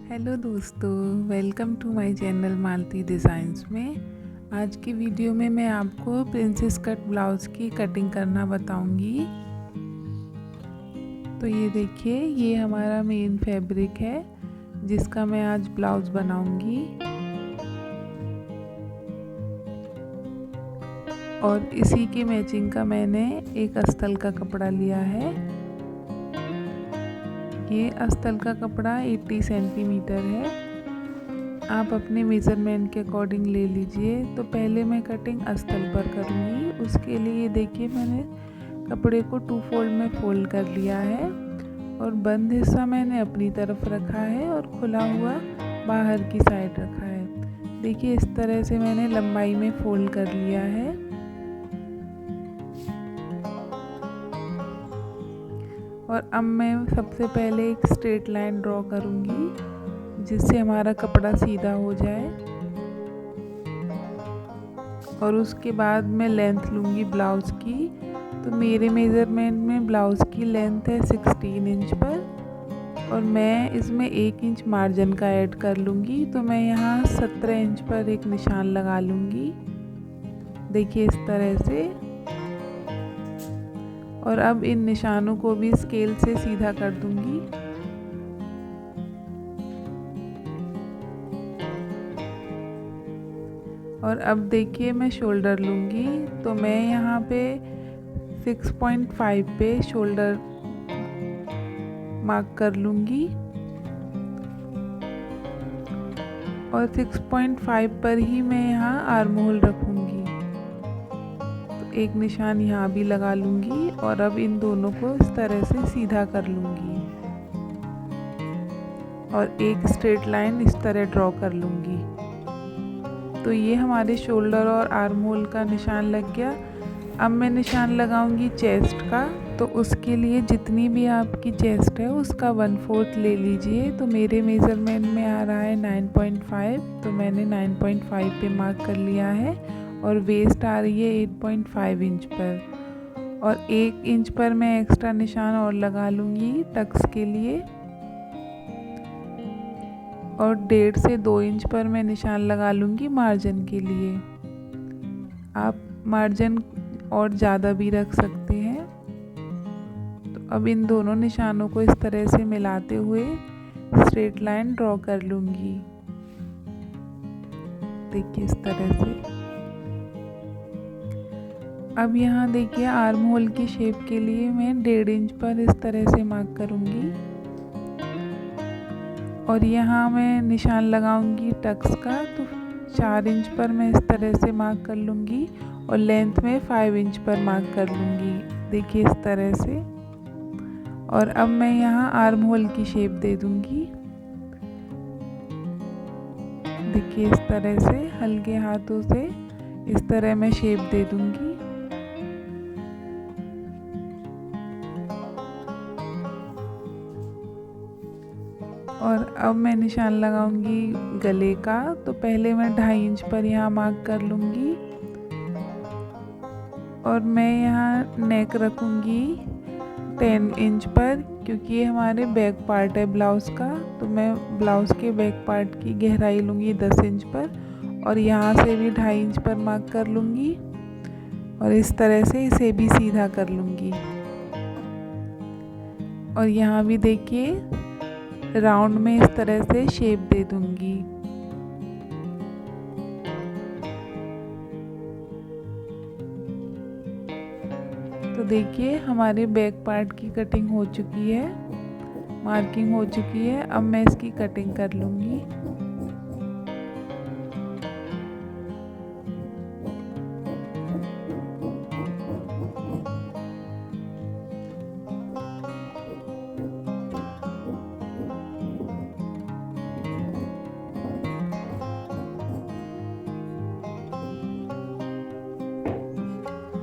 Hello दोस्तों, welcome to my channel Malti Designs में। आज की वीडियो में मैं आपको प्रिंसेस कट ब्लाउज़ की कटिंग करना बताऊंगी। तो ये देखिए, ये हमारा मेन फैब्रिक है जिसका मैं आज ब्लाउज़ बनाऊंगी। और इसी के मैचिंग का मैंने एक अस्तर का कपड़ा लिया है। ये अस्तर का कपड़ा 80 सेंटीमीटर है। आप अपने मेज़रमेंट के अकॉर्डिंग ले लीजिए। तो पहले मैं कटिंग अस्तर पर करूँगी। उसके लिए देखिए, मैंने कपड़े को 2 फोल्ड में फोल्ड कर लिया है और बंद हिस्सा मैंने अपनी तरफ रखा है और खुला हुआ बाहर की साइड रखा है। देखिए, इस तरह से मैंने लंबाई में फोल्ड कर लिया है। और अब मैं सबसे पहले एक स्ट्रेट लाइन ड्रॉ करूँगी जिससे हमारा कपड़ा सीधा हो जाए। और उसके बाद मैं लेंथ लूँगी ब्लाउज़ की। तो मेरे मेज़रमेंट में ब्लाउज़ की लेंथ है 16 इंच पर और मैं इसमें 1 इंच मार्जिन का ऐड कर लूँगी। तो मैं यहाँ 17 इंच पर एक निशान लगा लूँगी, देखिए इस तरह से। और अब इन निशानों को भी स्केल से सीधा कर दूँगी। और अब देखिए, मैं शोल्डर लूँगी। तो मैं यहाँ पे 6.5 पे शोल्डर मार्क कर लूँगी और 6.5 पर ही मैं यहाँ आर्म होल रखूँगी। तो एक निशान यहाँ भी लगा लूँगी और अब इन दोनों को इस तरह से सीधा कर लूँगी और एक स्ट्रेट लाइन इस तरह ड्रॉ कर लूँगी। तो ये हमारे शोल्डर और आर्म होल का निशान लग गया। अब मैं निशान लगाऊंगी चेस्ट का। तो उसके लिए जितनी भी आपकी चेस्ट है उसका 1/4 ले लीजिए। तो मेरे मेज़रमेंट में आ रहा है 9.5, तो मैंने 9.5 पे मार्क कर लिया है। और वेस्ट आ रही है 8.5 इंच पर और 1 इंच पर मैं एक्स्ट्रा निशान और लगा लूँगी टक्स के लिए। और 1.5 से 2 इंच पर मैं निशान लगा लूँगी मार्जिन के लिए। आप मार्जिन और ज़्यादा भी रख सकते हैं। तो अब इन दोनों निशानों को इस तरह से मिलाते हुए स्ट्रेट लाइन ड्रॉ कर लूँगी, देखिए इस तरह से। अब यहाँ देखिए, आर्म होल की शेप के लिए मैं 1.5 इंच पर इस तरह से मार्क करूँगी और यहाँ मैं निशान लगाऊंगी टक्स का। तो 4 इंच पर मैं इस तरह से मार्क कर लूँगी और लेंथ में 5 इंच पर मार्क कर लूँगी, देखिए इस तरह से। और अब मैं यहाँ आर्म होल की शेप दे दूँगी, देखिए इस तरह से हल्के हाथों से इस तरह मैं शेप दे दूँगी। और अब मैं निशान लगाऊंगी गले का। तो पहले मैं 2.5 इंच पर यहाँ मार्क कर लूँगी और मैं यहाँ नेक रखूँगी 10 इंच पर, क्योंकि ये हमारे बैक पार्ट है ब्लाउज़ का। तो मैं ब्लाउज़ के बैक पार्ट की गहराई लूँगी 10 इंच पर और यहाँ से भी 2.5 इंच पर मार्क कर लूँगी और इस तरह से इसे भी सीधा कर लूँगी। और यहाँ भी देखिए, राउंड में इस तरह से शेप दे दूँगी। तो देखिए, हमारे बैक पार्ट की कटिंग हो चुकी है, मार्किंग हो चुकी है। अब मैं इसकी कटिंग कर लूँगी।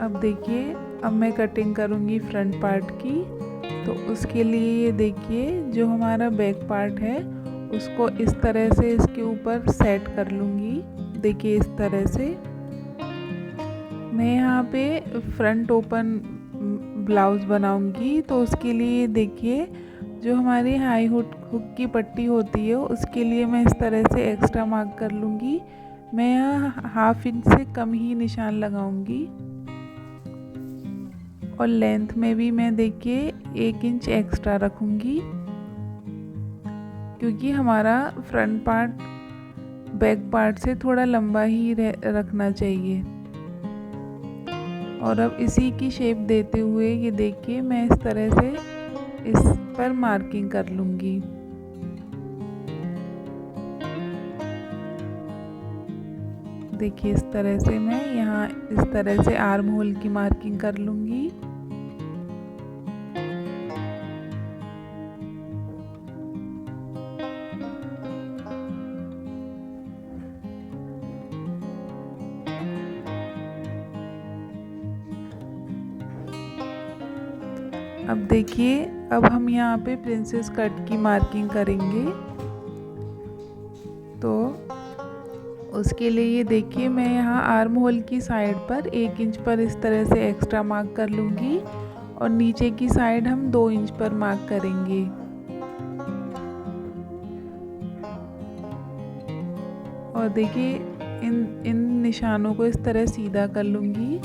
अब देखिए, अब मैं कटिंग करूँगी फ्रंट पार्ट की। तो उसके लिए ये देखिए, जो हमारा बैक पार्ट है उसको इस तरह से इसके ऊपर सेट कर लूँगी, देखिए इस तरह से। मैं यहाँ पे फ्रंट ओपन ब्लाउज़ बनाऊँगी। तो उसके लिए देखिए, जो हमारी हाई हुक की पट्टी होती है उसके लिए मैं इस तरह से एक्स्ट्रा मार्क कर लूँगी। मैं यहाँ 1/2 इंच से कम ही निशान लगाऊंगी और लेंथ में भी मैं देखिए 1 इंच एक्स्ट्रा रखूँगी, क्योंकि हमारा फ्रंट पार्ट बैक पार्ट से थोड़ा लंबा ही रखना चाहिए। और अब इसी की शेप देते हुए ये देखिए मैं इस तरह से इस पर मार्किंग कर लूँगी। देखिए इस तरह से मैं यहाँ इस तरह से आर्म होल की मार्किंग कर लूँगी। अब देखिए अब हम यहाँ पे प्रिंसेस कट की मार्किंग करेंगे। तो उसके लिए ये देखिए मैं यहाँ आर्म होल की साइड पर 1 इंच पर इस तरह से एक्स्ट्रा मार्क कर लूँगी और नीचे की साइड हम 2 इंच पर मार्क करेंगे। और देखिए इन निशानों को इस तरह सीधा कर लूँगी।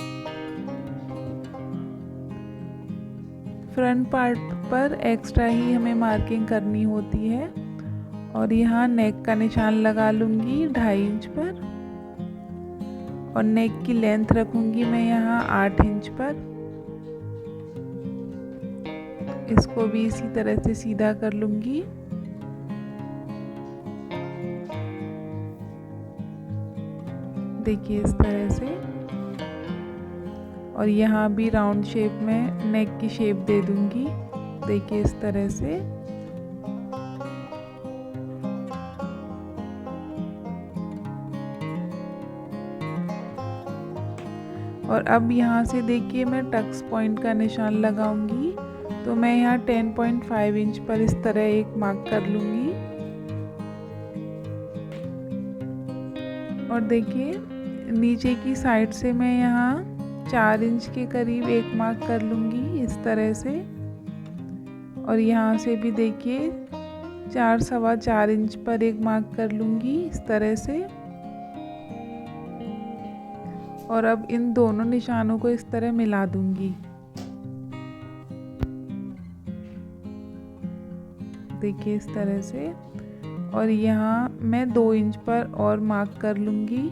फ्रंट पार्ट पर एक्स्ट्रा ही हमें मार्किंग करनी होती है। और यहाँ नेक का निशान लगा लूँगी 2.5 इंच पर और नेक की लेंथ रखूँगी मैं यहाँ 8 इंच पर। इसको भी इसी तरह से सीधा कर लूँगी। देखिए इस तरह से। और यहाँ भी राउंड शेप में नेक की शेप दे दूँगी। देखिए इस तरह से। और अब यहाँ से देखिए मैं टक्स पॉइंट का निशान लगाऊंगी। तो मैं यहाँ 10.5 इंच पर इस तरह एक मार्क कर लूँगी। और देखिए नीचे की साइड से मैं यहाँ 4 इंच के करीब एक मार्क कर लूँगी इस तरह से। और यहाँ से भी देखिए 4-4.25 इंच पर एक मार्क कर लूँगी इस तरह से। और अब इन दोनों निशानों को इस तरह मिला दूंगी। देखिए इस तरह से। और यहाँ मैं 2 इंच पर और मार्क कर लूँगी।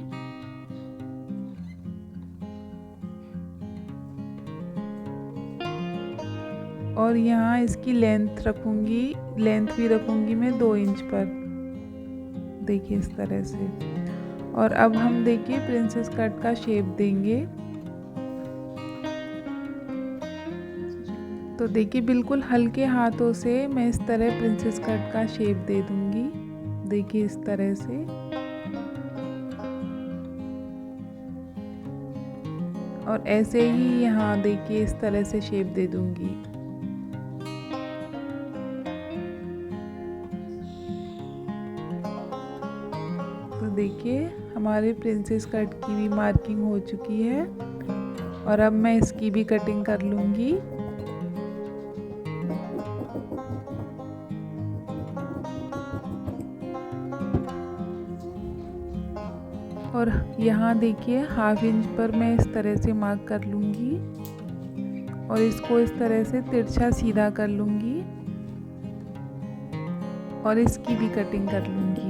और यहाँ इसकी लेंथ रखूँगी, लेंथ भी रखूँगी मैं 2 इंच पर। देखिए इस तरह से। और अब हम देखिए प्रिंसेस कट का शेप देंगे। तो देखिए बिल्कुल हल्के हाथों से मैं इस तरह प्रिंसेस कट का शेप दे दूँगी। देखिए इस तरह से। और ऐसे ही यहाँ देखिए इस तरह से शेप दे दूँगी। तो देखिए हमारे प्रिंसेस कट की भी मार्किंग हो चुकी है। और अब मैं इसकी भी कटिंग कर लूँगी। और यहाँ देखिए 1/2 इंच पर मैं इस तरह से मार्क कर लूँगी और इसको इस तरह से तिरछा सीधा कर लूँगी और इसकी भी कटिंग कर लूँगी।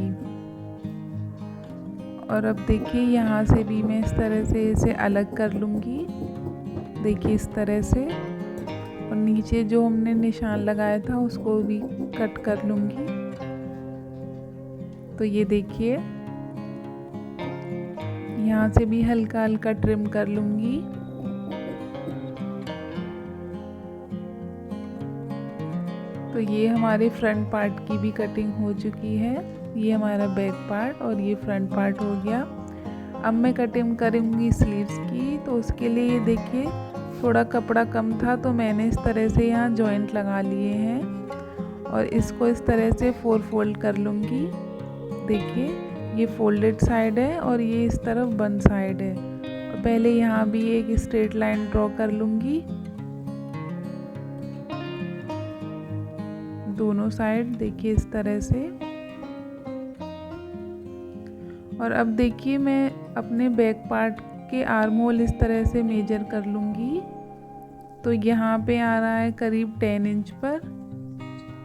और अब देखिए यहाँ से भी मैं इस तरह से इसे अलग कर लूँगी। देखिए इस तरह से। और नीचे जो हमने निशान लगाया था उसको भी कट कर लूँगी। तो ये देखिए यहाँ से भी हल्का हल्का ट्रिम कर लूँगी। तो ये हमारे फ्रंट पार्ट की भी कटिंग हो चुकी है। ये हमारा बैक पार्ट और ये फ्रंट पार्ट हो गया। अब मैं कटिंग करूँगी स्लीव्स की। तो उसके लिए ये देखिए थोड़ा कपड़ा कम था तो मैंने इस तरह से यहाँ जॉइंट लगा लिए हैं और इसको इस तरह से 4 फोल्ड कर लूँगी। देखिए ये फोल्डेड साइड है और ये इस तरफ बंद साइड है। और पहले यहाँ भी एक स्ट्रेट लाइन ड्रॉ कर लूँगी। दोनों साइड, देखिए इस तरह से। और अब देखिए मैं अपने बैक पार्ट के आर्म होल इस तरह से मेजर कर लूँगी। तो यहाँ पे आ रहा है करीब 10 इंच पर,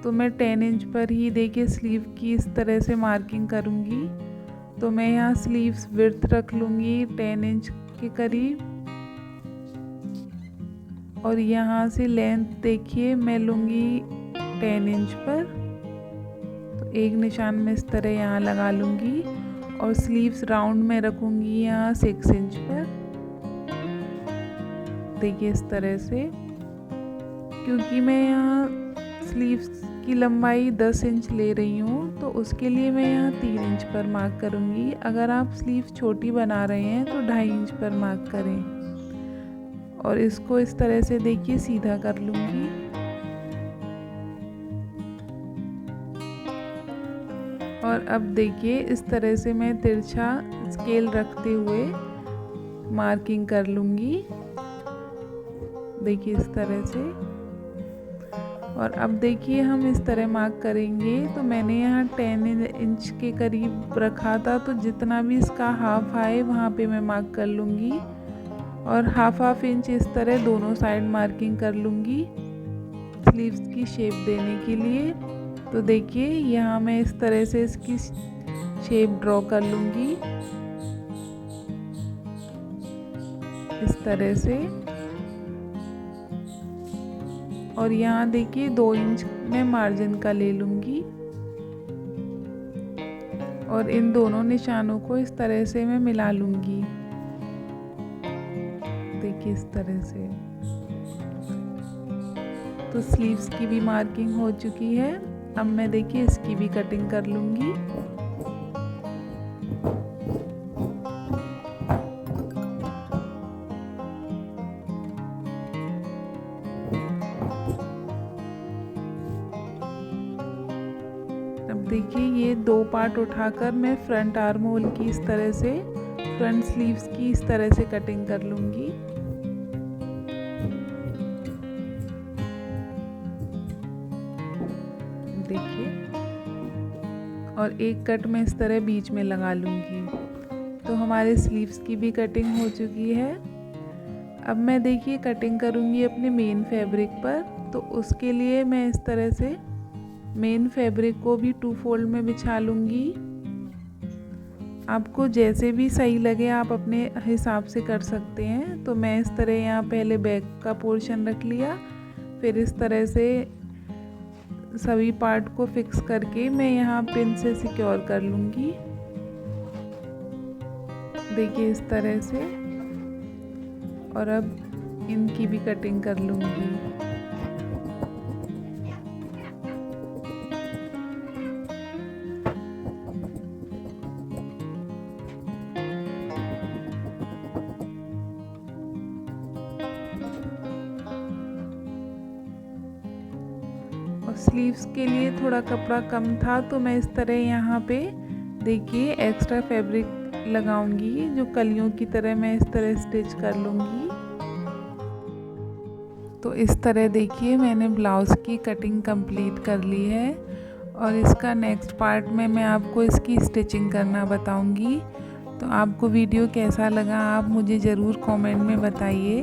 तो मैं 10 इंच पर ही देखिए स्लीव की इस तरह से मार्किंग करूँगी। तो मैं यहाँ स्लीव्स विड्थ रख लूँगी 10 इंच के करीब, और यहाँ से लेंथ देखिए मैं लूँगी 10 इंच पर। तो एक निशान में इस तरह यहाँ लगा लूँगी, और स्लीव्स राउंड में रखूँगी यहाँ 6 इंच पर, देखिए इस तरह से। क्योंकि मैं यहाँ स्लीव्स की लंबाई 10 इंच ले रही हूँ, तो उसके लिए मैं यहाँ 3 इंच पर मार्क करूँगी। अगर आप स्लीव छोटी बना रहे हैं तो 2.5 इंच पर मार्क करें, और इसको इस तरह से देखिए सीधा कर लूँगी। और अब देखिए इस तरह से मैं तिरछा स्केल रखते हुए मार्किंग कर लूँगी, देखिए इस तरह से। और अब देखिए हम इस तरह मार्क करेंगे। तो मैंने यहाँ 10 इंच के करीब रखा था, तो जितना भी इसका हाफ आए वहाँ पे मैं मार्क कर लूँगी, और हाफ इंच इस तरह दोनों साइड मार्किंग कर लूँगी स्लीव्स की शेप देने के लिए। तो देखिए यहाँ मैं इस तरह से इसकी शेप ड्रॉ कर लूँगी, इस तरह से। और यहाँ देखिए 2 इंच मैं मार्जिन का ले लूँगी, और इन दोनों निशानों को इस तरह से मैं मिला लूँगी, देखिए इस तरह से। तो स्लीव्स की भी मार्किंग हो चुकी है। अब मैं देखिए इसकी भी कटिंग कर लूँगी। अब देखिए ये 2 पार्ट उठाकर मैं फ्रंट आर्म होल की इस तरह से, फ्रंट स्लीव्स की इस तरह से कटिंग कर लूँगी। देखिए, और एक कट में इस तरह बीच में लगा लूँगी। तो हमारे स्लीव्स की भी कटिंग हो चुकी है। अब मैं देखिए कटिंग करूँगी अपने मेन फैब्रिक पर। तो उसके लिए मैं इस तरह से मेन फैब्रिक को भी 2 फोल्ड में बिछा लूँगी। आपको जैसे भी सही लगे आप अपने हिसाब से कर सकते हैं। तो मैं इस तरह यहाँ पहले बैक का पोर्शन रख लिया, फिर इस तरह से सभी पार्ट को फिक्स करके मैं यहाँ पिन से सिक्योर कर लूँगी, देखिए इस तरह से। और अब इनकी भी कटिंग कर लूँगी। और स्लीव्स के लिए थोड़ा कपड़ा कम था, तो मैं इस तरह यहाँ पे देखिए एक्स्ट्रा फैब्रिक लगाऊंगी, जो कलियों की तरह मैं इस तरह स्टिच कर लूँगी। तो इस तरह देखिए मैंने ब्लाउज़ की कटिंग कंप्लीट कर ली है, और इसका नेक्स्ट पार्ट में मैं आपको इसकी स्टिचिंग करना बताऊंगी। तो आपको वीडियो कैसा लगा आप मुझे ज़रूर कमेंट में बताइए।